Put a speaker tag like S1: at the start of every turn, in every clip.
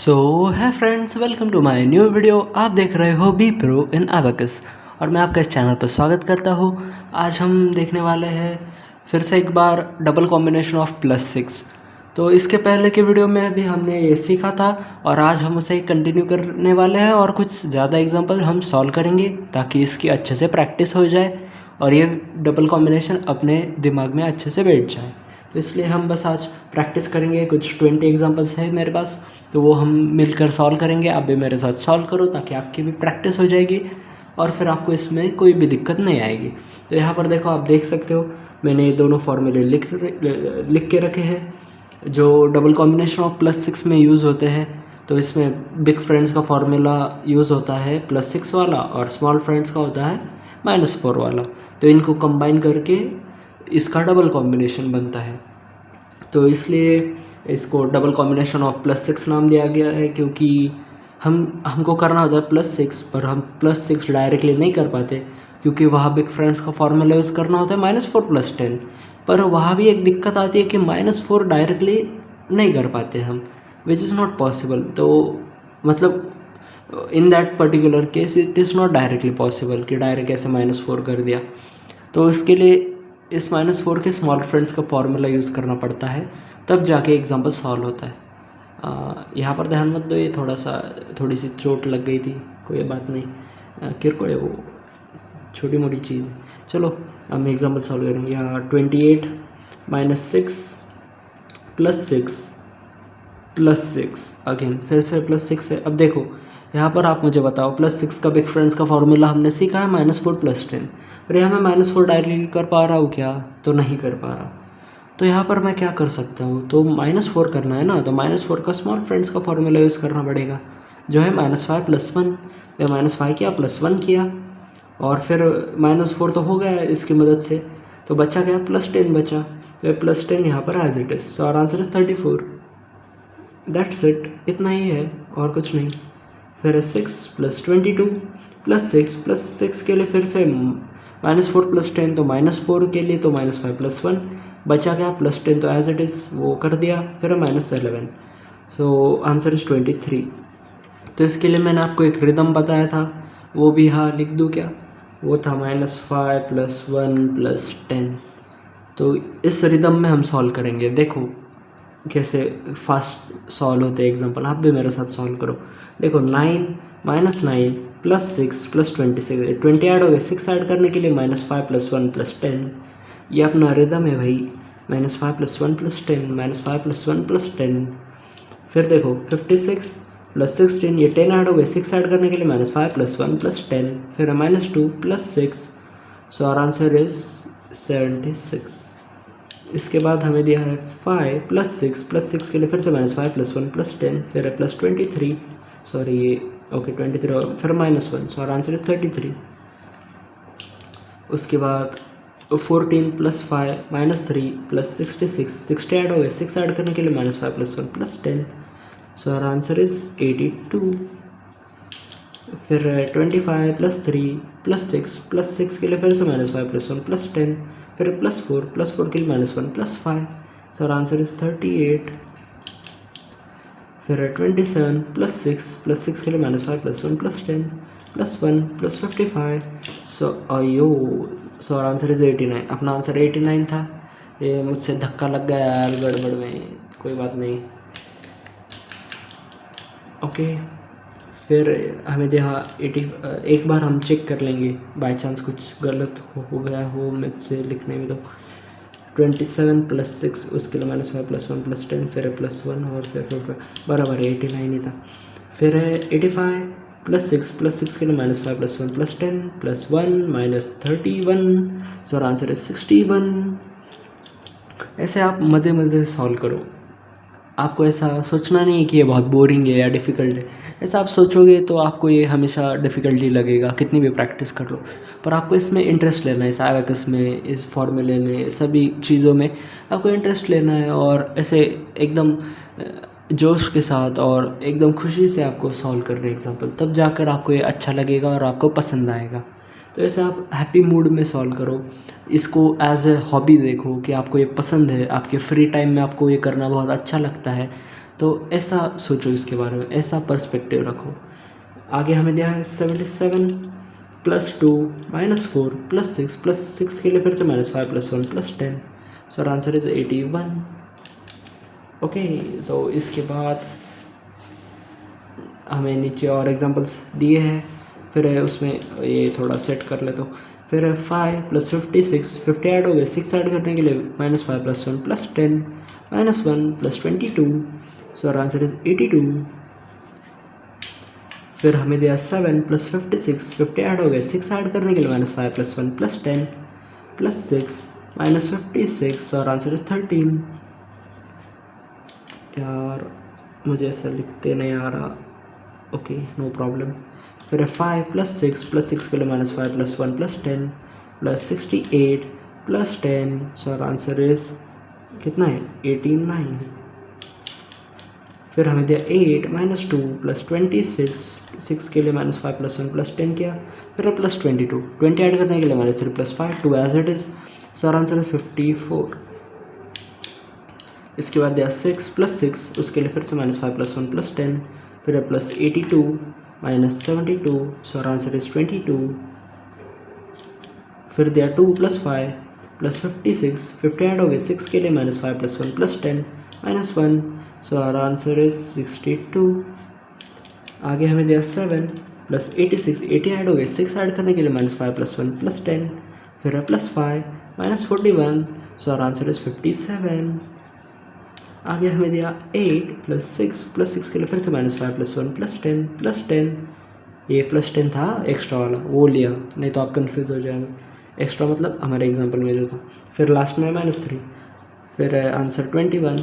S1: So hi friends, welcome to my new video. आप देख रहे हो बी प्रो इन एबेकस और मैं आपका इस चैनल पर स्वागत करता हूँ। आज हम देखने वाले हैं फिर से एक बार डबल कॉम्बिनेशन ऑफ +6। तो इसके पहले के वीडियो में भी हमने ये सीखा था और आज हम उसे कंटिन्यू करने वाले हैं और कुछ ज़्यादा एग्जांपल हम सॉल्व करेंगे ताकि इसकी अच्छे से प्रैक्टिस हो जाए और ये डबल कॉम्बिनेशन अपने दिमाग में अच्छे से बैठ जाए। तो इसलिए हम बस आज प्रैक्टिस करेंगे। कुछ 20 एग्जांपल्स है मेरे पास, तो वो हम मिलकर सॉल्व करेंगे। आप भी मेरे साथ सॉल्व करो ताकि आपकी भी प्रैक्टिस हो जाएगी और फिर आपको इसमें कोई भी दिक्कत नहीं आएगी। तो यहाँ पर देखो, आप देख सकते हो मैंने ये दोनों फॉर्मूले लिख के रखे हैं जो डबल कॉम्बिनेशन ऑफ +6 में यूज़ होते हैं। तो इसमें बिग फ्रेंड्स का फार्मूला यूज़ होता है +6 वाला और स्मॉल फ्रेंड्स का होता है -4 वाला। तो इनको कंबाइन करके इसका डबल कॉम्बिनेशन बनता है। तो इसलिए इसको डबल कॉम्बिनेशन ऑफ +6 नाम दिया गया है, क्योंकि हमको करना होता है +6 पर हम +6 डायरेक्टली नहीं कर पाते क्योंकि वहाँ बिग फ्रेंड्स का फॉर्मूला यूज़ करना होता है -4 + 10। पर वहाँ भी एक दिक्कत आती है कि -4 डायरेक्टली नहीं कर पाते हम, विच इज़ नॉट पॉसिबल। तो मतलब in that particular case it is not directly possible कि डायरेक्ट ऐसे -4 कर दिया। तो इसके लिए इस -4 के स्मॉल फ्रेंड्स का फार्मूला यूज़ करना पड़ता है, तब जाके एग्जाम्पल सॉल्व होता है। यहाँ पर ध्यान मत दो, ये थोड़ी सी चोट लग गई थी, कोई बात नहीं, किरकोळ है वो, छोटी मोटी चीज़। चलो हम एग्जाम्पल सॉल्व करेंगे। यहाँ 28 - 6 + 6 अगेन फिर से +6 है। अब देखो यहाँ पर आप मुझे बताओ, +6 का बिग फ्रेंड्स का फार्मूला हमने सीखा है -4 + 10, पर यहाँ मैं -4 डायरेक्टली कर पा रहा हूँ क्या? तो नहीं कर पा रहा। तो यहाँ पर मैं क्या कर सकता हूँ? तो -4 करना है ना, तो -4 का स्मॉल फ्रेंड्स का फार्मूला यूज़ करना पड़ेगा जो है -5 + 1। तो -5 किया +1 किया और फिर -4 तो हो गया इसकी मदद से, तो बचा क्या? +10 बचा। तो +10 यहाँ पर as it is. So our answer is 34। That's it, इतना ही है और कुछ नहीं। फिर 6 + 22 +6 +6 के लिए फिर से -4 + 10, तो -4 के लिए तो -5 + 1 बचा क्या? +10 तो एज इट इज़ वो कर दिया, फिर -11। So answer is 23। तो इसके लिए मैंने आपको एक रिदम बताया था, वो भी यहाँ लिख दूँ क्या? वो था -5 + 1 + 10। तो इस रिदम में हम सॉल्व करेंगे। देखो कैसे फास्ट सॉल्व होते हैं एग्जांपल, आप भी मेरे साथ सॉल्व करो। देखो 9 -9 + 6 + 26, 20 ऐड हो गए। 6 ऐड करने के लिए -5 + 1 + 10, ये अपना रिदम है भाई। -5 + 1 + 10, -5 + 1 + 10। फिर देखो 56 + 16, ये 10 ऐड हो गए। 6 ऐड करने के लिए -5 + 1 + 10, फिर -2 + 6। So our answer is 76। इसके बाद हमें दिया है 5 + 6 के लिए फिर से -5 + 1 + 10, फिर है +23, सॉरी ये ओके 23 और फिर -1। So our answer is 33। उसके बाद 14 + 5 - 3 + 66, 60 ऐड हो गए। 6 ऐड करने के लिए -5 + 1 + 10, सो आवर आंसर इज 82। फिर 25 + 3 + 6 के लिए फिर से -5 + 1 + 10, फिर +4 के लिए -1 + 5, सो आवर आंसर इज 38। फिर 27 + 6 के लिए -5 + 1 + 10 +1 + 55, सो आवर आंसर इज 89। अपना आंसर 89 था। ये मुझसे धक्का लग गया यार गड़बड़ में, कोई बात नहीं, ओके। फिर हमें जहाँ 80, एक बार हम चेक कर लेंगे बाय चांस कुछ गलत हो गया हो मुझसे लिखने में। तो 27 + 6 उसके लिए -5 + 1 + 10, फिर +1 और फिर बराबर 89 ही था। फिर 85 + 6 + 6 के लिए -5 + 1 + 10 +1 -31, सो आंसर इज 61। ऐसे आप मज़े मज़े से सॉल्व करो। आपको ऐसा सोचना नहीं है कि ये बहुत बोरिंग है या डिफ़िकल्ट है। ऐसा आप सोचोगे तो आपको ये हमेशा डिफ़िकल्टी लगेगा, कितनी भी प्रैक्टिस कर लो। पर आपको इसमें इंटरेस्ट लेना है, इस एबेकस में, इस फार्मूले में, सभी चीज़ों में आपको इंटरेस्ट लेना है और ऐसे एकदम जोश के साथ और एकदम खुशी से आपको सॉल्व करना है एग्जाम्पल, तब जाकर आपको ये अच्छा लगेगा और आपको पसंद आएगा। तो ऐसे आप हैप्पी मूड में सॉल्व करो, इसको एज ए हॉबी देखो कि आपको ये पसंद है, आपके फ्री टाइम में आपको ये करना बहुत अच्छा लगता है। तो ऐसा सोचो इसके बारे में, ऐसा पर्सपेक्टिव रखो। आगे हमें दिया है 77 + 2 -4 +6 के लिए फिर से -5 + 1 + 10, so our answer is 81। Okay, so इसके बाद हमें नीचे और एग्जांपल्स दिए हैं, फिर उसमें ये थोड़ा सेट कर ले। तो फिर 5 + 56, 50 ऐड हो गए, 6 ऐड करने के लिए -5 + 1 + 10 -1 + 22, सो आर आंसर इज 82। फिर हमें दिया 7 + 56, 50 ऐड हो गए, 6 ऐड करने के लिए -5 + 1 + 10 + 6 -56, सो आर आंसर इज 13। यार मुझे ऐसा लिखते नहीं आ रहा, ओके नो प्रॉब्लम। फिर 5 + 6 के लिए -5 + 1 + 10 + 68 + 10, सो आर आंसर इज कितना है 89। फिर हमें दिया 8 - 2 + 26, 6 के लिए -5 + 1 + 10 किया, फिर +22, 20 ऐड करने के लिए -3 + 5 2 as it is, so our answer is 54। इसके बाद दिया 6 + 6, उसके लिए फिर से -5 + 1 + 10, फिर +82 -72, सो आर आंसर इज 22। फिर दिया 2 + 5 + 56, 50 ऐड हो गए, 6 के लिए -5 + 1 + 10 -1, सो आर आंसर इज 62। आगे हमें दिया 7 + 86, 80 ऐड हो गए, 6 ऐड करने के लिए -5 + 1 + 10, फिर +5 -41, सो आर आंसर इज 57। आगे हमें दिया 8 + 6 के लिए फिर से -5 + 1 + 10 + 10, ये +10 था एक्स्ट्रा वाला, वो लिया, नहीं तो आप कन्फ्यूज़ हो जाएंगे। एक्स्ट्रा मतलब हमारे एग्जांपल में जो था। फिर लास्ट में -3, फिर आंसर 21,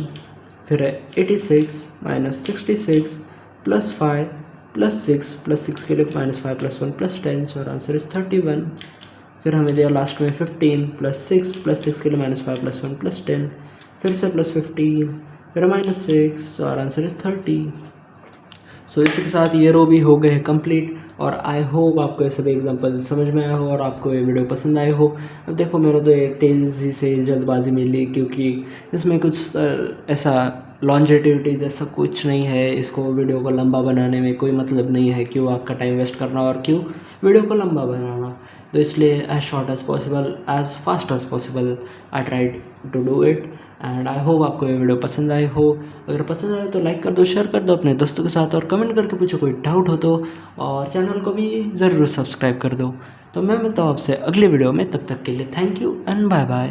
S1: फिर 86 -66 +5 +6 के लिए -5 + 1 + 10, सो आंसर इज 31। फिर हमें दिया लास्ट में 15 + 6 के लिए -5 + 1 + 10, फिर से +15, फिर -6, सो आर आंसर इज 30। सो इसी के साथ ये रो भी हो गए हैं कंप्लीट, और आई होप आपको ये सभी एग्जांपल समझ में आया हो और आपको ये वीडियो पसंद आए हो। अब देखो मेरा तो ये तेज़ी से जल्दबाजी में ली, क्योंकि इसमें कुछ ऐसा लॉन्जेटिविटी जैसा कुछ नहीं है, इसको वीडियो को लंबा बनाने में कोई मतलब नहीं है, क्यों आपका टाइम वेस्ट करना और क्यों वीडियो को लंबा बनाना। तो इसलिए as short as possible, as fast as possible I tried to do it, and I hope आपको ये वीडियो पसंद आए हो। अगर पसंद आए तो लाइक कर दो, शेयर कर दो अपने दोस्तों के साथ, और कमेंट करके पूछो कोई डाउट हो तो, और चैनल को भी ज़रूर सब्सक्राइब कर दो। तो मैं मिलता हूँ आपसे अगली वीडियो में, तब तक के लिए thank you and bye bye.